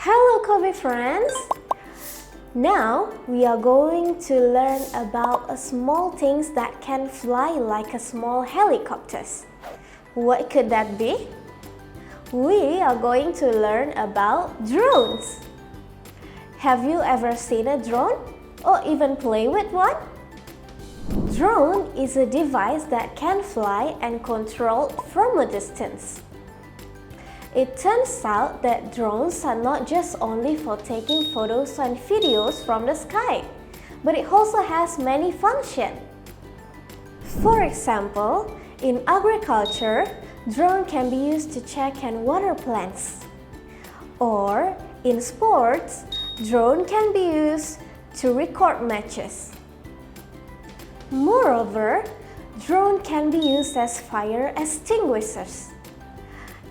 Hello Kobe friends! Now we are going to learn about small things that can fly like a small helicopters. What could that be? We are going to learn about drones. Have you ever seen a drone or even play with one? Drone is a device that can fly and control from a distance. It turns out that drones are not just only for taking photos and videos from the sky, but it also has many functions. For example, in agriculture, drone can be used to check and water plants. Or in sports, drone can be used to record matches. Moreover, drone can be used as fire extinguishers.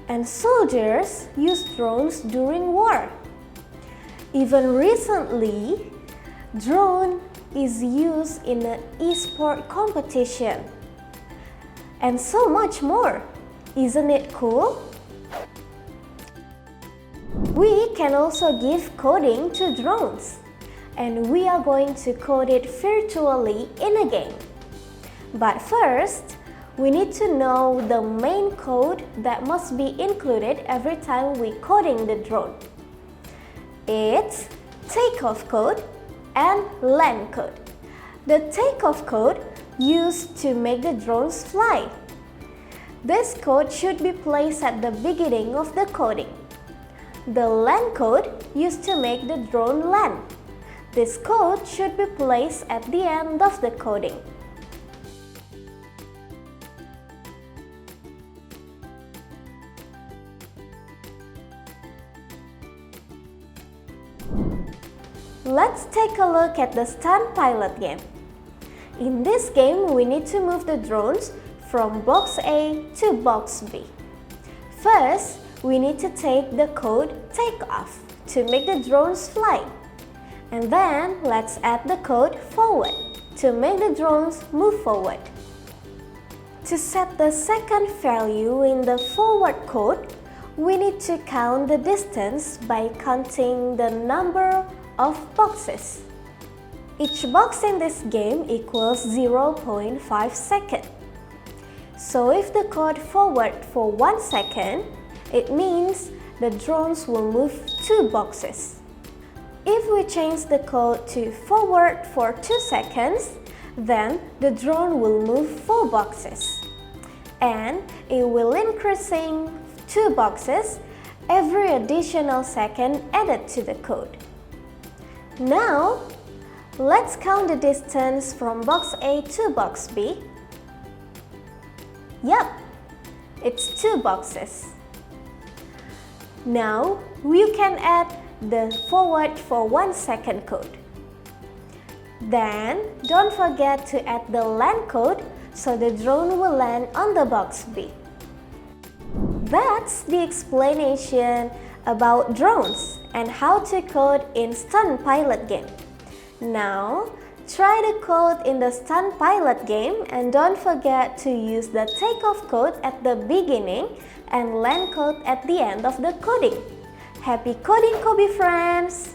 And soldiers use drones during war. Even recently, drone is used in an e-sport competition. And so much more. Isn't it cool? We can also give coding to drones. And we are going to code it virtually in a game. But first, we need to know the main code that must be included every time we coding the drone. It's takeoff code and land code. The takeoff code used to make the drones fly. This code should be placed at the beginning of the coding. The land code used to make the drone land. This code should be placed at the end of the coding. Let's take a look at the Stunt Pilot game. In this game, we need to move the drones from box A to box B. First, we need to take the code takeoff to make the drones fly. And then, let's add the code forward to make the drones move forward. To set the second value in the forward code, we need to count the distance by counting the number of boxes. Each box in this game equals 0.5 seconds. So if the code forward for 1 second, it means the drones will move 2 boxes. If we change the code to forward for 2 seconds, then the drone will move 4 boxes. And it will increasing 2 boxes every additional second added to the code. Now, let's count the distance from box A to box B. Yup, it's 2 boxes. Now, you can add the forward for 1 second code. Then, don't forget to add the land code so the drone will land on the box B. That's the explanation about drones and how to code in Stunt Pilot game. Now, try the code in the Stunt Pilot game and don't forget to use the takeoff code at the beginning and land code at the end of the coding. Happy coding, Kobe friends!